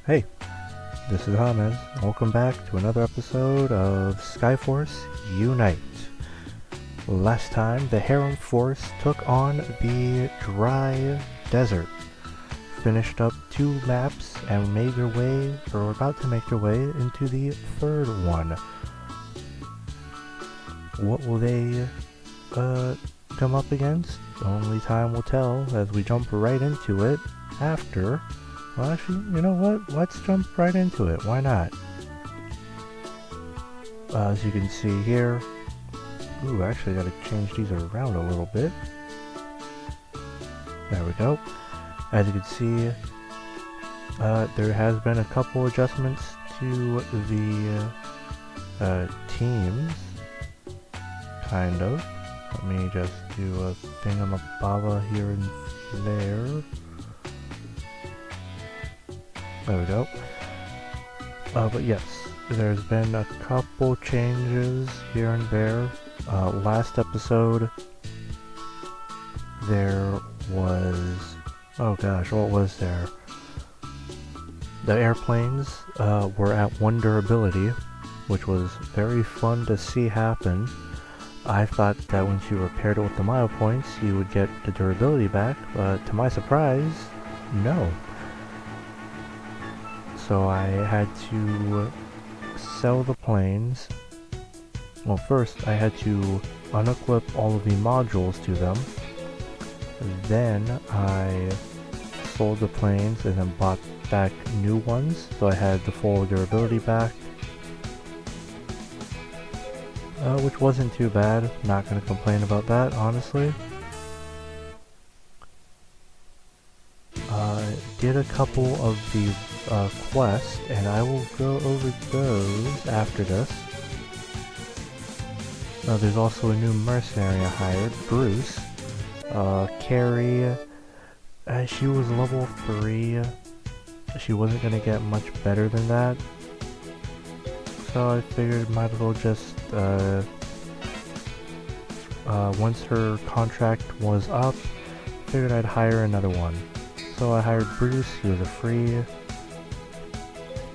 Hey, this is Hamed. Welcome back to another episode of Skyforce Unite. Last time, the Hairem Force took on the dry desert, finished up 2 maps, and made their way, or were about to make their way, into the 3rd one. What will they come up against? Only time will tell as we jump right into it after. Well, actually, you know what? Let's jump right into it. Why not? As you can see here... Ooh, actually I gotta change these around a little bit. There we go. As you can see, there has been a couple adjustments to the teams. Kind of. Let me just do a thingamababa here and there. There we go. But yes, there's been a couple changes here and there. Last episode, there was... oh gosh, what was there? The airplanes were at 1 durability, which was very fun to see happen. I thought that once you repaired it with the mile points, you would get the durability back, but to my surprise, no. So I had to sell the planes. Well, first I had to unequip all of the modules to them. Then I sold the planes and then bought back new ones, so I had the full durability back. Which wasn't too bad. Not gonna complain about that, honestly. Did a couple of the quests, and I will go over those after this. There's also a new mercenary I hired, Bruce. Carrie, she was level 3. She wasn't gonna get much better than that. So I figured might as well just, once her contract was up, figured I'd hire another one. So I hired Bruce. He was a free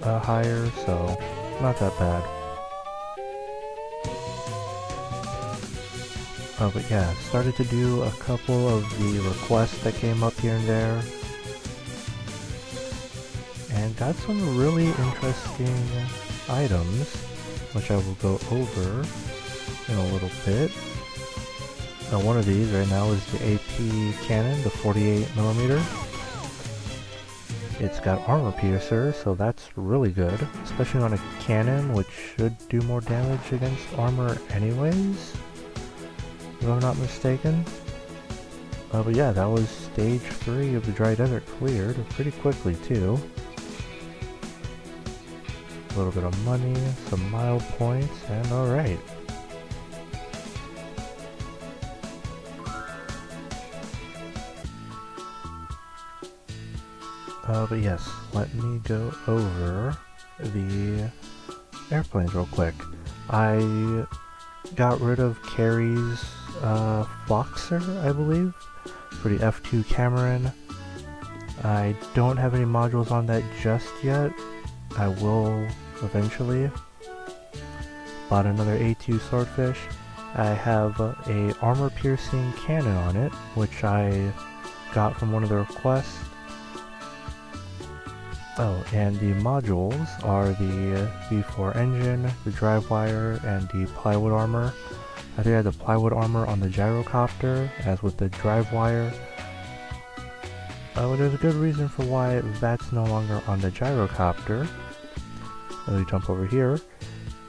hire, so not that bad. But yeah, started to do a couple of the requests that came up here and there, and got some really interesting items, which I will go over in a little bit. One of these right now is the AP cannon, the 48mm. It's got armor piercer, so that's really good, especially on a cannon, which should do more damage against armor anyways, if I'm not mistaken. But yeah, that was stage 3 of the dry desert cleared pretty quickly too. A little bit of money, some mile points, and alright. But yes, let me go over the airplanes real quick. I got rid of Carrie's Foxer, I believe, for the F2 Cameron. I don't have any modules on that just yet. I will eventually. Bought another A2 Swordfish. I have a armor-piercing cannon on it, which I got from one of the requests. Oh, and the modules are the V4 engine, the drive wire, and the plywood armor. I think I had the plywood armor on the gyrocopter, as with the drive wire. There's a good reason for why that's no longer on the gyrocopter. Let me jump over here.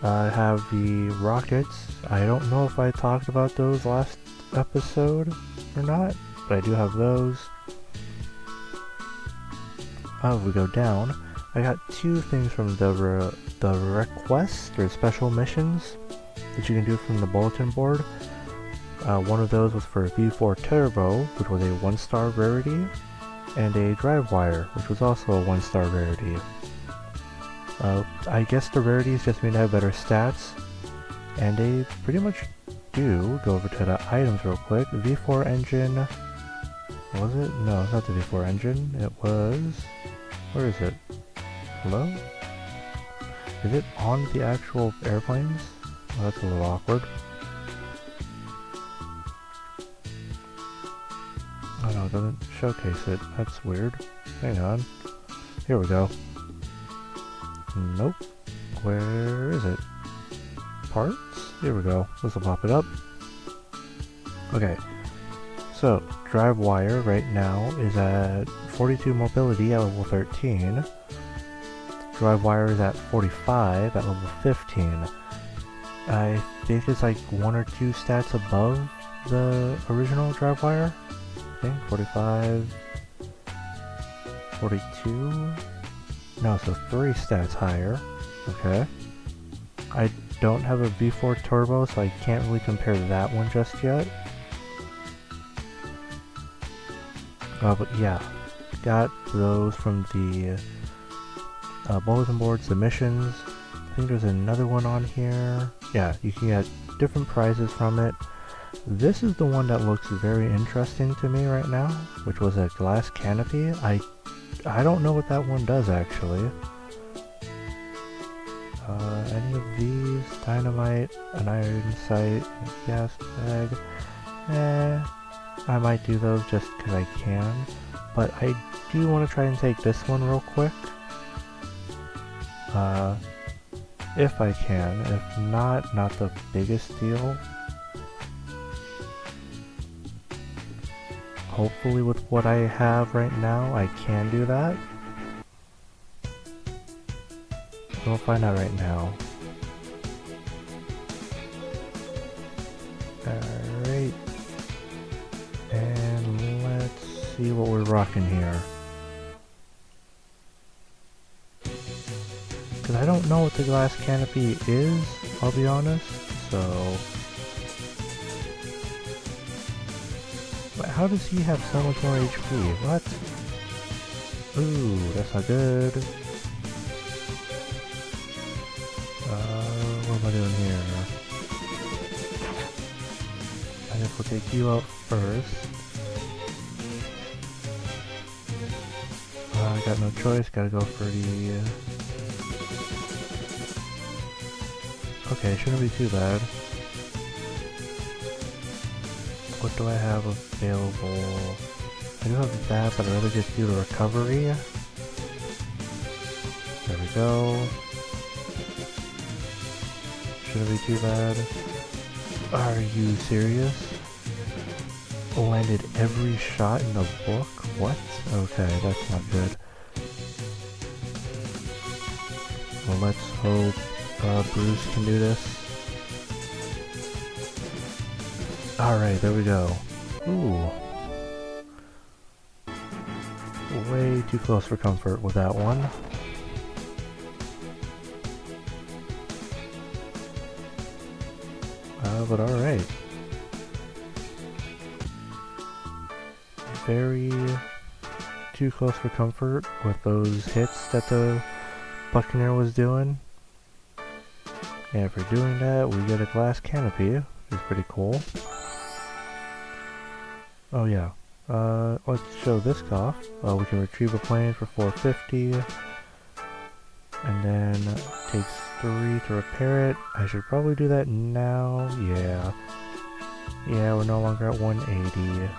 I have the rockets. I don't know if I talked about those last episode or not, but I do have those. If we go down, I got 2 things from the requests, or special missions, that you can do from the bulletin board. One of those was for V4 Turbo, which was a 1-star rarity, and a drive wire, which was also a 1-star rarity. I guess the rarities just mean I have better stats, and they pretty much do. Go over to the items real quick. V4 engine. Was it? No, it's not the V4 engine. It was... where is it? Hello? Is it on the actual airplanes? Oh, that's a little awkward. Oh no, it doesn't showcase it. That's weird. Hang on. Here we go. Nope. Where is it? Parts? Here we go. This will pop it up. Okay. So, drive wire right now is at 42 mobility at level 13. Drive wire is at 45 at level 15. I think it's like 1 or 2 stats above the original drive wire. I think 45, 42. No, so 3 stats higher. Okay. I don't have a V4 turbo, so I can't really compare that one just yet. But yeah, got those from the bulletin boards, the missions. I think there's another one on here. Yeah, you can get different prizes from it. This is the one that looks very interesting to me right now, which was a glass canopy. I don't know what that one does actually. Any of these? Dynamite, an iron sight, a gas bag. I might do those just because I can, but I do want to try and take this one real quick. If I can. If not, not the biggest deal. Hopefully with what I have right now, I can do that. We'll find out right now. Alright. And let's see what we're rocking here. Because I don't know what the glass canopy is, I'll be honest, so... But how does he have so much more HP? What? Ooh, that's not good. What am I doing here? I guess we'll take you out first. I got no choice, gotta go for the... Okay, shouldn't be too bad. What do I have available? I do have that, but I'd rather just do the recovery. There we go. Shouldn't be too bad. Are you serious? Landed every shot in the book? What? Okay, that's not good. Well, let's hope Bruce can do this. Alright, there we go. Ooh. Way too close for comfort with that one. But alright. Very too close for comfort with those hits that the Buccaneer was doing. And for doing that, we get a glass canopy, which is pretty cool. Oh yeah, let's show this off. We can retrieve a plane for 450, and then it takes 3 to repair it. I should probably do that now. Yeah, we're no longer at 180.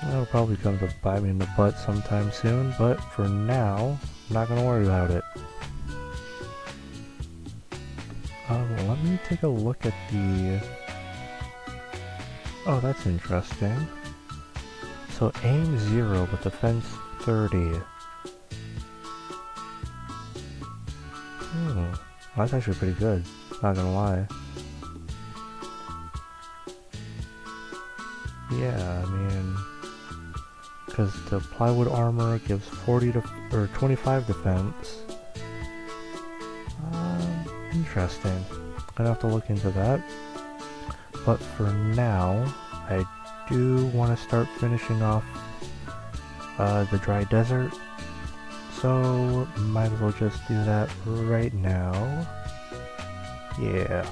That'll probably come to bite me in the butt sometime soon, but for now, I'm not gonna worry about it. Let me take a look at the... Oh, that's interesting. So aim 0, but defense 30. That's actually pretty good, not gonna lie. Yeah, I mean... Because the plywood armor gives 40 to... or 25 defense. Interesting. I'd have to look into that. But for now, I do want to start finishing off the dry desert. So, might as well just do that right now. Yeah.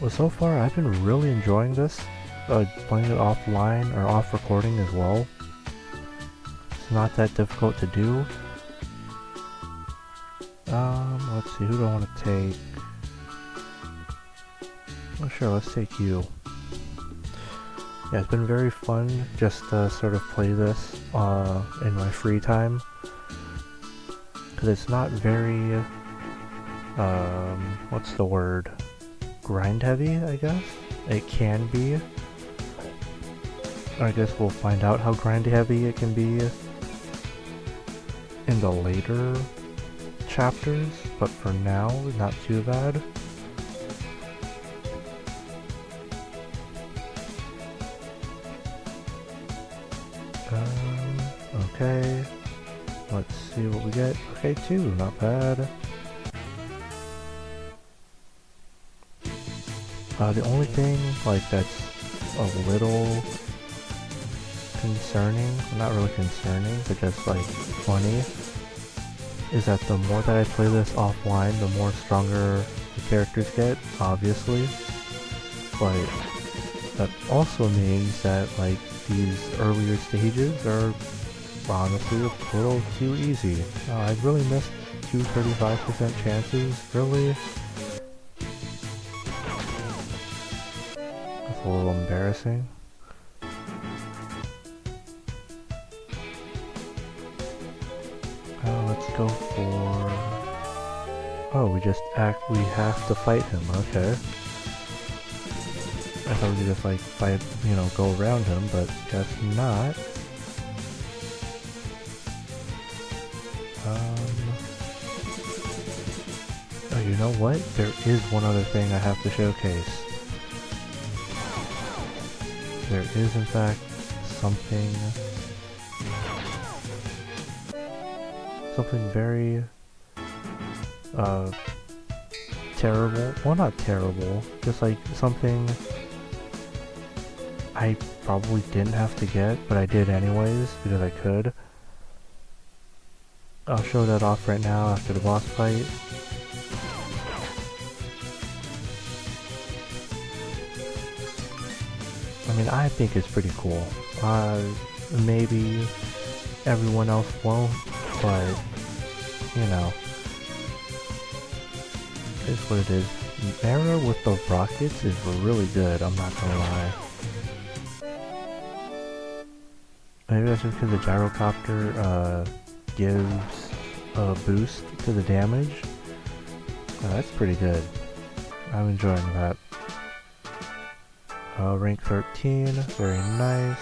Well, so far I've been really enjoying this. playing it offline or off recording as well. It's not that difficult to do. Let's see, who do I want to take? Oh sure, let's take you. Yeah, it's been very fun just to sort of play this in my free time. Because it's not very, what's the word? Grind heavy, I guess? It can be. I guess we'll find out how grind heavy it can be in the later chapters, but for now, not too bad. Okay, let's see what we get. Okay, 2, not bad. The only thing, like, that's a little concerning, not really concerning, but just, like, funny, is that the more that I play this offline, the more stronger the characters get, obviously. But that also means that, like, these earlier stages are honestly a little too easy. I really missed 2 35% chances, really? That's a little embarrassing. Let's go for... Oh, we have to fight him, okay. I thought we could just like fight, you know, go around him, but guess not. Oh, you know what? There is one other thing I have to showcase. There is, in fact, something very, terrible. Well, not terrible, just like something I probably didn't have to get, but I did anyways, because I could. I'll show that off right now after the boss fight. I mean, I think it's pretty cool. Maybe everyone else won't, but, you know, it's what it is. Mara with the rockets is really good, I'm not gonna lie. Maybe that's just because the gyrocopter, gives a boost to the damage. That's pretty good. I'm enjoying that. Rank 13, very nice.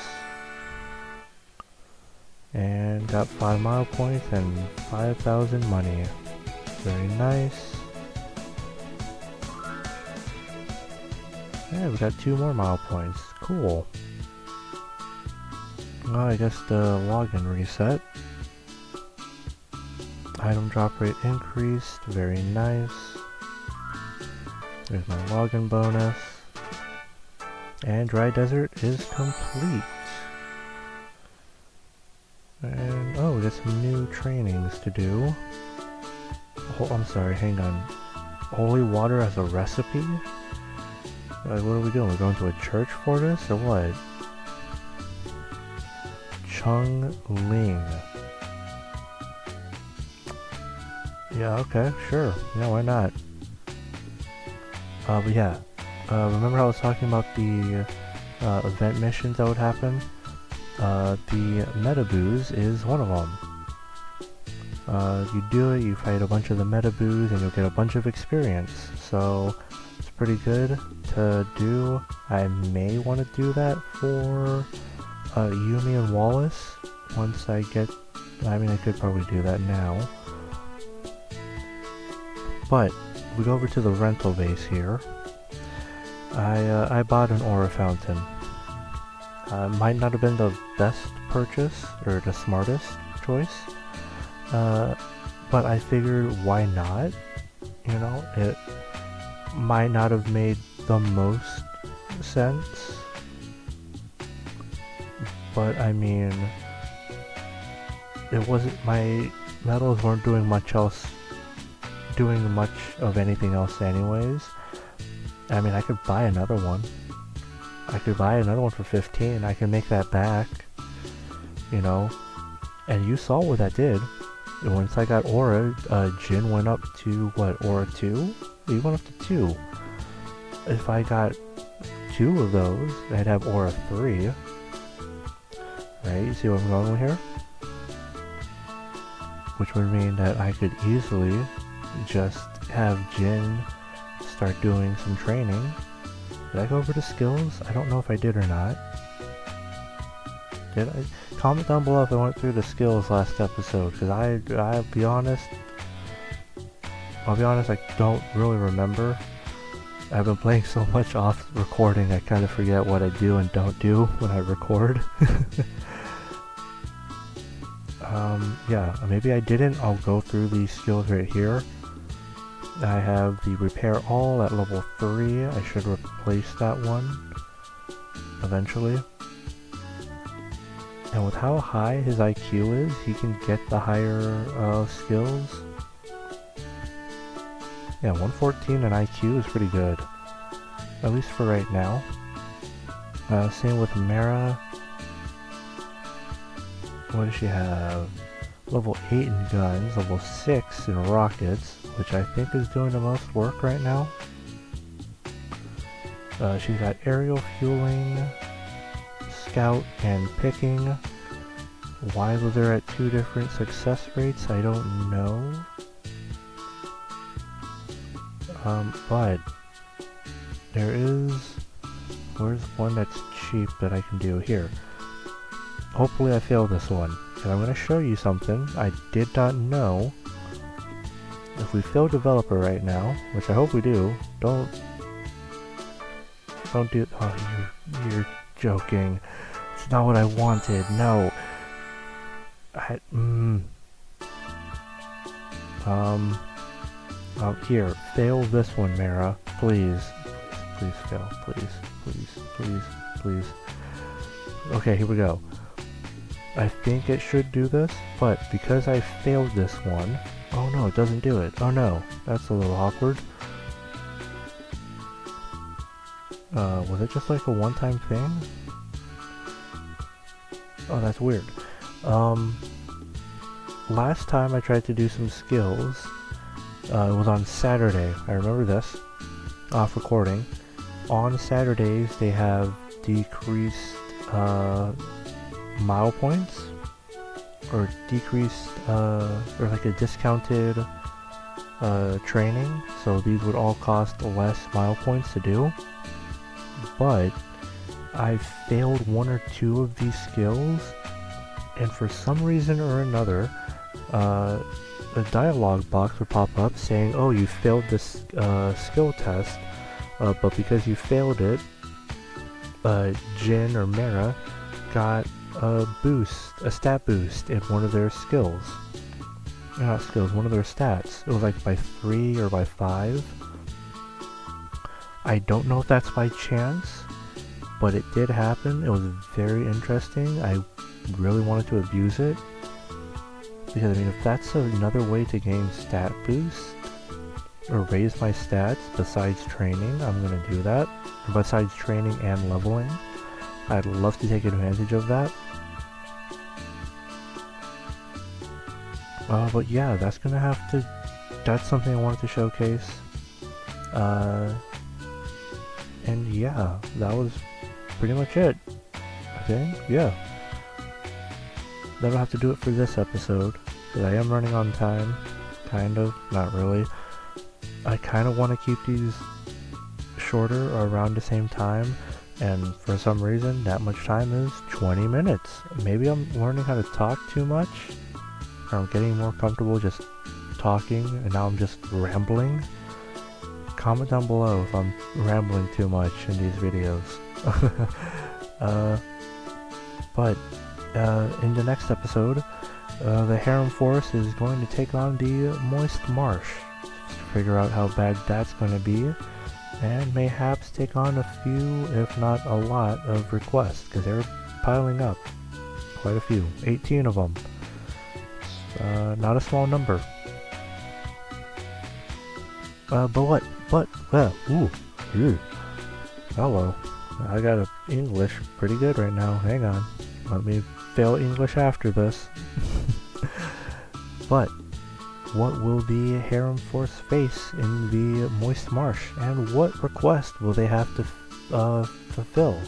And got 5 mile points and 5,000 money. Very nice. Yeah, we got 2 more mile points. Cool. Well, I guess the login reset. Item drop rate increased. Very nice. There's my login bonus. And Dry Desert is complete. And, oh, we got some new trainings to do. Oh, I'm sorry, hang on. Holy water as a recipe? Like, what are we doing? We're going to a church for this, or what? Chung Ling. Yeah, okay, sure. Yeah, why not? But yeah. Remember how I was talking about the event missions that would happen? The Meta Boos is one of them. You do it, you fight a bunch of the Meta Boos, and you'll get a bunch of experience. So, it's pretty good to do. I may want to do that for Yumi and Wallace once I get... I mean, I could probably do that now. But, we go over to the rental base here. I bought an aura fountain. Might not have been the best purchase, or the smartest choice, but I figured why not? You know, it might not have made the most sense, but I mean, it wasn't, my metals weren't doing much of anything else anyways. I mean, I could buy another one. I I could buy another one for 15. I can make that back, you know. And you saw what that did. Once I got Aura, Jin went up to, what, Aura 2? He went up to 2. If I got 2 of those, I'd have Aura 3. Right, you see what I'm going with here? Which would mean that I could easily just have Jin start doing some training. Did I go over to skills? I don't know if I did or not. Did I? Comment down below if I went through the skills last episode, because I'll be honest, I don't really remember. I've been playing so much off recording, I kind of forget what I do and don't do when I record. Yeah, maybe I didn't. I'll go through these skills right here. I have the repair all at level 3. I should replace that one eventually. And with how high his IQ is, he can get the higher skills. Yeah, 114 in IQ is pretty good. At least for right now. Same with Mara. What does she have? Level 8 in guns, level 6 in rockets, which I think is doing the most work right now. She's got aerial fueling, scout, and picking. Why was there at 2 different success rates? I don't know. But where's one that's cheap that I can do here? Hopefully I fail this one, and I'm going to show you something I did not know. If we fail developer right now, which I hope we do, don't do, oh, you're joking. It's not what I wanted, no. Here, fail this one, Mara. Please fail, please. Okay, here we go. I think it should do this, but because I failed this one... Oh no, it doesn't do it. Oh no, that's a little awkward. Was it just like a one-time thing? Oh, that's weird. Last time I tried to do some skills, it was on Saturday. I remember this. Off recording. On Saturdays, they have decreased, mile points, or decreased, or like a discounted training, so these would all cost less mile points to do. But I failed 1 or 2 of these skills, and for some reason or another, a dialogue box would pop up saying, oh, you failed this skill test, but because you failed it, Jin or Mara got a stat boost in one of their skills. Not skills, one of their stats. It was like by 3 or by 5. I don't know if that's by chance, but it did happen. It was very interesting. I really wanted to abuse it. Because, I mean, if that's another way to gain stat boost, or raise my stats besides training, I'm going to do that. Besides training and leveling, I'd love to take advantage of that. But yeah, that's going to have to... That's something I wanted to showcase. And yeah, that was pretty much it. I think, yeah. That'll have to do it for this episode, because I am running on time. Kind of, not really. I kind of want to keep these shorter or around the same time, and for some reason that much time is 20 minutes. Maybe I'm learning how to talk too much, or I'm getting more comfortable just talking, and now I'm just rambling. Comment down below if I'm rambling too much in these videos. But in the next episode, the Hairem Force is going to take on the Moist Marsh to figure out how bad that's going to be, and mayhaps take on a few, if not a lot, of requests, because they're piling up. Quite a few. 18 of them. Not a small number. But what? Ooh. Hello. I got a English pretty good right now. Hang on. Let me fail English after this. But what will the Hairem Force face in the Moist Marsh, and what request will they have to fulfill?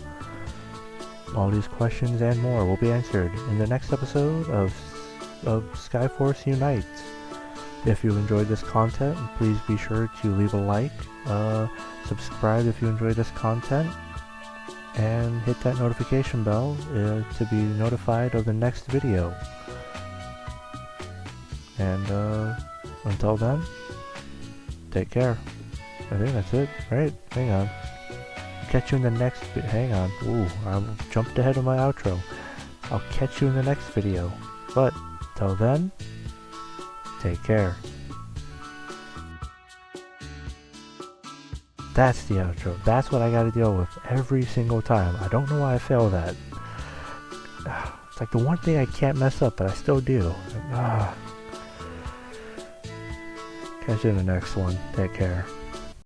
All these questions and more will be answered in the next episode of Skyforce Unites. If you enjoyed this content, please be sure to leave a like, subscribe if you enjoyed this content, and hit that notification bell to be notified of the next video. And until then, take care. I think that's it, right? Hang on. Catch you in the next hang on. Ooh, I jumped ahead of my outro. I'll catch you in the next video. But till then, take care. That's the outro. That's what I gotta deal with every single time. I don't know why I fail that. It's like the one thing I can't mess up, but I still do. Catch you in the next one. Take care.